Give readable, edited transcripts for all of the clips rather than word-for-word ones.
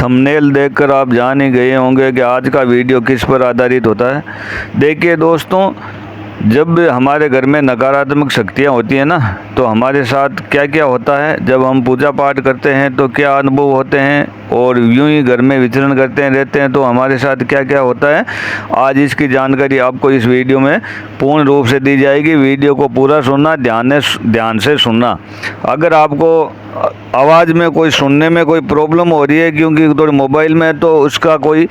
Thumbnail देखकर आप जान ही गए होंगे कि आज का वीडियो किस पर आधारित होता है। देखिए दोस्तों, जब हमारे घर में नकारात्मक शक्तियाँ होती हैं ना, तो हमारे साथ क्या क्या होता है। जब हम पूजा पाठ करते हैं तो क्या अनुभव होते हैं, और यूं ही घर में विचरण करते रहते हैं तो हमारे साथ क्या क्या होता है, आज इसकी जानकारी आपको इस वीडियो में पूर्ण रूप से दी जाएगी। वीडियो को पूरा सुनना, ध्यान से सुनना। अगर आपको आवाज़ में कोई सुनने में कोई प्रॉब्लम हो रही है क्योंकि थोड़ी मोबाइल में, तो उसका कोई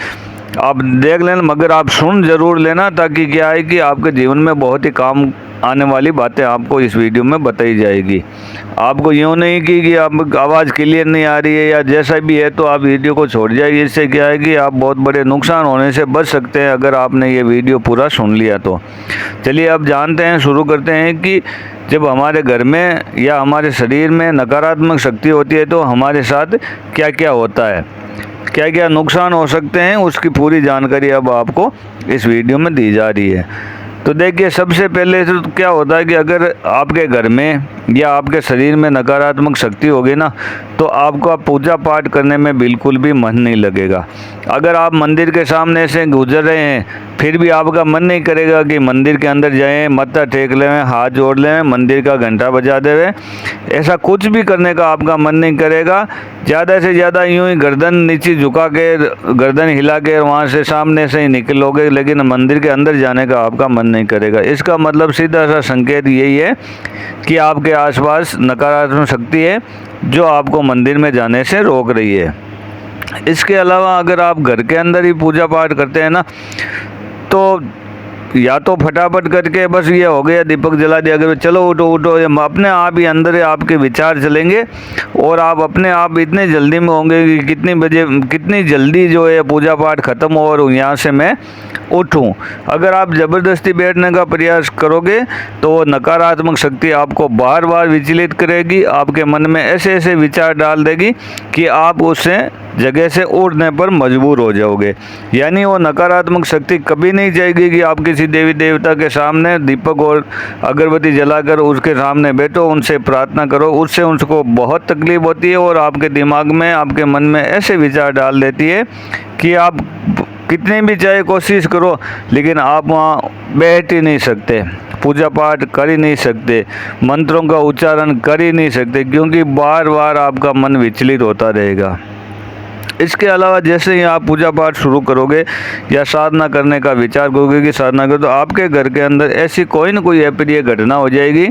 आप देख लेना, मगर आप सुन ज़रूर लेना, ताकि क्या है कि आपके जीवन में बहुत ही काम आने वाली बातें आपको इस वीडियो में बताई जाएगी। आपको यूँ नहीं कि आप आवाज़ क्लियर नहीं आ रही है या जैसा भी है तो आप वीडियो को छोड़ जाइए। इससे क्या है कि आप बहुत बड़े नुकसान होने से बच सकते हैं अगर आपने ये वीडियो पूरा सुन लिया तो। चलिए अब जानते हैं, शुरू करते हैं कि जब हमारे घर में या हमारे शरीर में नकारात्मक शक्ति होती है तो हमारे साथ क्या क्या होता है, क्या क्या नुकसान हो सकते हैं, उसकी पूरी जानकारी अब आपको इस वीडियो में दी जा रही है। तो देखिए, सबसे पहले तो क्या होता है कि अगर आपके घर में या आपके शरीर में नकारात्मक शक्ति होगी ना, तो आपका पूजा पाठ करने में बिल्कुल भी मन नहीं लगेगा। अगर आप मंदिर के सामने से गुजर रहे हैं फिर भी आपका मन नहीं करेगा कि मंदिर के अंदर जाएं, मत्था टेक लें, हाथ जोड़ लें, मंदिर का घंटा बजा देवें। ऐसा कुछ भी करने का आपका मन नहीं करेगा। ज़्यादा से ज़्यादा यूँ ही गर्दन नीचे झुका के, गर्दन हिला के वहाँ से सामने से ही निकलोगे, लेकिन मंदिर के अंदर जाने का आपका मन नहीं करेगा। इसका मतलब सीधा सा संकेत यही है कि आपके आसपास नकारात्मक शक्ति है जो आपको मंदिर में जाने से रोक रही है। इसके अलावा अगर आप घर के अंदर ही पूजा पाठ करते हैं ना, तो या तो फटाफट करके बस ये हो गया, दीपक जला दिया, अगर चलो उठो उठो, अपने आप ही अंदर आपके विचार चलेंगे और आप अपने आप इतने जल्दी में होंगे कि कितनी जल्दी जो है पूजा पाठ ख़त्म हो और यहाँ से मैं उठूं। अगर आप ज़बरदस्ती बैठने का प्रयास करोगे तो वो नकारात्मक शक्ति आपको बार बार विचलित करेगी, आपके मन में ऐसे ऐसे विचार डाल देगी कि आप उससे जगह से उठने पर मजबूर हो जाओगे। यानी वो नकारात्मक शक्ति कभी नहीं चाहेगी कि आप किसी देवी देवता के सामने दीपक और अगरबत्ती जलाकर उसके सामने बैठो, उनसे प्रार्थना करो। उससे उनको बहुत तकलीफ होती है और आपके दिमाग में, आपके मन में ऐसे विचार डाल देती है कि आप कितनी भी चाहे कोशिश करो, लेकिन आप वहाँ बैठ ही नहीं सकते, पूजा पाठ कर ही नहीं सकते, मंत्रों का उच्चारण कर ही नहीं सकते, क्योंकि बार बार आपका मन विचलित होता रहेगा। इसके अलावा जैसे ही आप पूजा पाठ शुरू करोगे या साधना करने का विचार करोगे कि साधना करो, तो आपके घर के अंदर ऐसी कोई न कोई अप्रिय घटना हो जाएगी,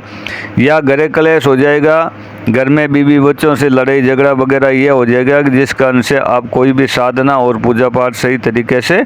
या गृह कलेश हो जाएगा, घर में बीवी बच्चों से लड़ाई झगड़ा वगैरह ये हो जाएगा, जिस कारण से आप कोई भी साधना और पूजा पाठ सही तरीके से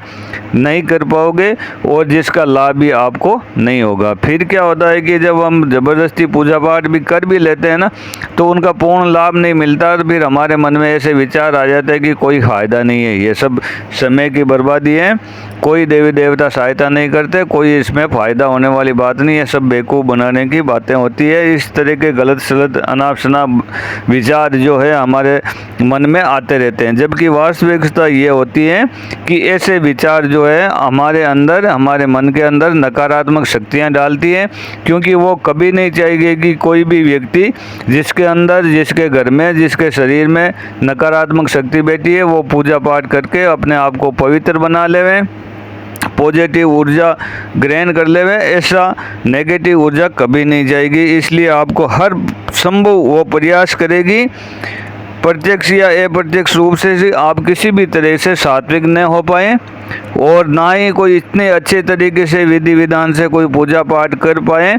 नहीं कर पाओगे और जिसका लाभ भी आपको नहीं होगा। फिर क्या होता है कि जब हम ज़बरदस्ती पूजा पाठ भी कर भी लेते हैं ना, तो उनका पूर्ण लाभ नहीं मिलता। तो फिर हमारे मन में ऐसे विचार आ जाते हैं कि कोई फ़ायदा नहीं है, ये सब समय की बर्बादी है, कोई देवी देवता सहायता नहीं करते, कोई इसमें फ़ायदा होने वाली बात नहीं है, सब बेवकूफ़ बनाने की बातें होती है। इस तरह के गलत सलत अनाप शनाप विचार जो है हमारे मन में आते रहते हैं, जबकि वास्तविकता ये होती है कि ऐसे विचार जो है हमारे अंदर, हमारे मन के अंदर नकारात्मक शक्तियाँ डालती हैं, क्योंकि वो कभी नहीं चाहेगी कि कोई भी व्यक्ति जिसके अंदर, जिसके घर में, जिसके शरीर में नकारात्मक शक्ति बैठी है, वो पूजा पाठ करके अपने आप को पवित्र बना लेवें, पॉजिटिव ऊर्जा ग्रहण कर लेवे। ऐसा नेगेटिव ऊर्जा कभी नहीं जाएगी। इसलिए आपको हर संभव वो प्रयास करेगी, प्रत्यक्ष या अप्रत्यक्ष रूप से आप किसी भी तरह से सात्विक न हो पाए और ना ही कोई इतने अच्छे तरीके से विधि विधान से कोई पूजा पाठ कर पाए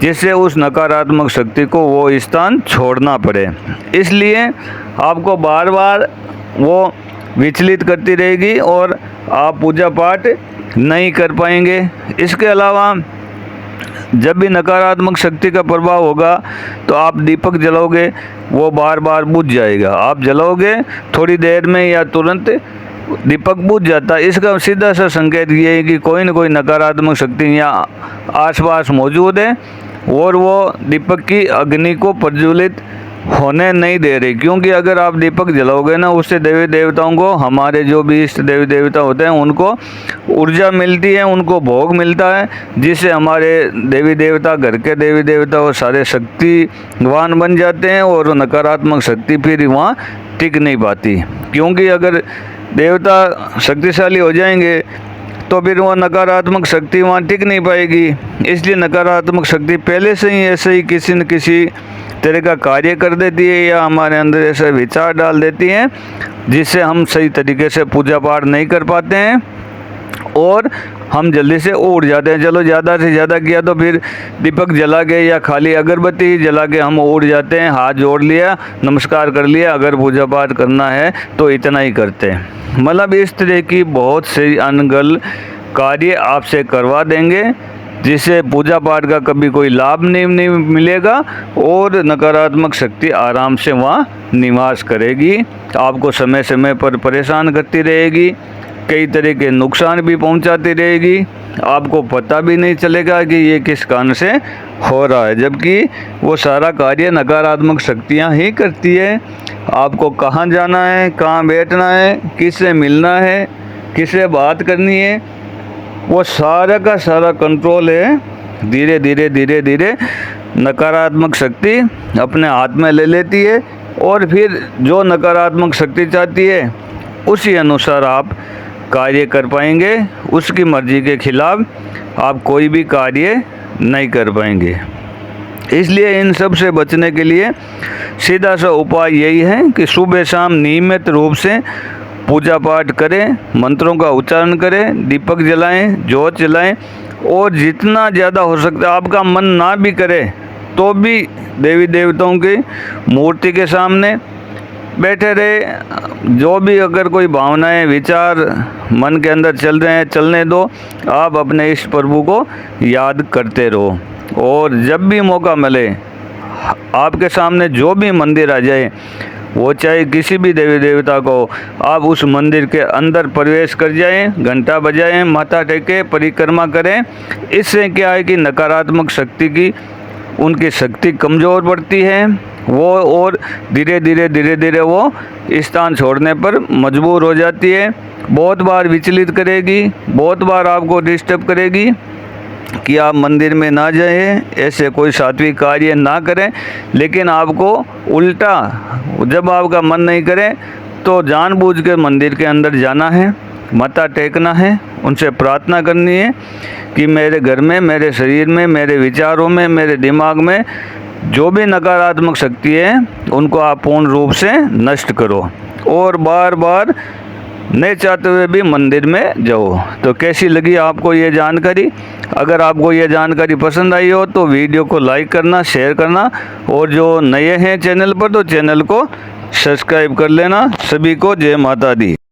जिससे उस नकारात्मक शक्ति को वो स्थान छोड़ना पड़े। इसलिए आपको बार बार वो विचलित करती रहेगी और आप पूजा पाठ नहीं कर पाएंगे। इसके अलावा जब भी नकारात्मक शक्ति का प्रभाव होगा तो आप दीपक जलाओगे, वो बार बार बुझ जाएगा। आप जलाओगे थोड़ी देर में या तुरंत दीपक बुझ जाता है। इसका सीधा सा संकेत ये है कि कोई न कोई नकारात्मक शक्ति यहाँ आसपास मौजूद है और वो दीपक की अग्नि को प्रज्वलित होने नहीं दे रही। क्योंकि अगर आप दीपक जलाओगे ना, उससे देवी देवताओं को, हमारे जो भी इष्ट देवी देवता होते हैं उनको ऊर्जा मिलती है, उनको भोग मिलता है, जिससे हमारे देवी देवता, घर के देवी देवता वो सारे शक्तिवान बन जाते हैं और नकारात्मक शक्ति फिर वहाँ टिक नहीं पाती, क्योंकि अगर देवता शक्तिशाली हो जाएंगे तो फिर वह नकारात्मक शक्ति वहाँ टिक नहीं पाएगी। इसलिए नकारात्मक शक्ति पहले से ही ऐसे ही किसी न किसी तरह का कार्य कर देती है या हमारे अंदर ऐसे विचार डाल देती है जिससे हम सही तरीके से पूजा पाठ नहीं कर पाते हैं और हम जल्दी से उड़ जाते हैं। चलो ज़्यादा से ज़्यादा किया तो फिर दीपक जला के या खाली अगरबत्ती जला के हम उड़ जाते हैं, हाथ जोड़ लिया, नमस्कार कर लिया। अगर पूजा पाठ करना है तो इतना ही करते हैं। मतलब इस तरह की बहुत से अनगल कार्य आपसे करवा देंगे जिससे पूजा पाठ का कभी कोई लाभ नहीं मिलेगा और नकारात्मक शक्ति आराम से वहाँ निवास करेगी, आपको समय समय पर परेशान करती रहेगी, कई तरह के नुकसान भी पहुंचाती रहेगी। आपको पता भी नहीं चलेगा कि ये किस कारण से हो रहा है, जबकि वो सारा कार्य नकारात्मक शक्तियां ही करती है। आपको कहाँ जाना है, कहाँ बैठना है, किससे मिलना है, किससे बात करनी है, वो सारा का सारा कंट्रोल है धीरे धीरे नकारात्मक शक्ति अपने हाथ में ले लेती है और फिर जो नकारात्मक शक्ति चाहती है उसी अनुसार आप कार्य कर पाएंगे। उसकी मर्जी के खिलाफ आप कोई भी कार्य नहीं कर पाएंगे। इसलिए इन सब से बचने के लिए सीधा सा उपाय यही है कि सुबह शाम नियमित रूप से पूजा पाठ करें, मंत्रों का उच्चारण करें, दीपक जलाएं, जोत जलाएं और जितना ज़्यादा हो सकता है आपका मन ना भी करे तो भी देवी देवताओं की मूर्ति के सामने बैठे रहे। जो भी अगर कोई भावनाएं विचार मन के अंदर चल रहे हैं चलने दो, आप अपने इष्ट प्रभु को याद करते रहो और जब भी मौका मिले आपके सामने जो भी मंदिर आ जाए, वो चाहे किसी भी देवी देवता को, आप उस मंदिर के अंदर प्रवेश कर जाएं, घंटा बजाएं, माथा टेके, परिक्रमा करें। इससे क्या है कि नकारात्मक शक्ति की उनकी शक्ति कमज़ोर पड़ती है वो और धीरे धीरे वो स्थान छोड़ने पर मजबूर हो जाती है। बहुत बार विचलित करेगी, बहुत बार आपको डिस्टर्ब करेगी कि आप मंदिर में ना जाएं, ऐसे कोई सात्विक कार्य ना करें। लेकिन आपको उल्टा, जब आपका मन नहीं करे तो जानबूझ के मंदिर के अंदर जाना है, माथा टेकना है, उनसे प्रार्थना करनी है कि मेरे घर में, मेरे शरीर में, मेरे विचारों में, मेरे दिमाग में जो भी नकारात्मक शक्ति है उनको आप पूर्ण रूप से नष्ट करो और बार बार नहीं चाहते हुए भी मंदिर में जाओ। तो कैसी लगी आपको ये जानकारी? अगर आपको ये जानकारी पसंद आई हो तो वीडियो को लाइक करना, शेयर करना और जो नए हैं चैनल पर तो चैनल को सब्सक्राइब कर लेना। सभी को जय माता दी।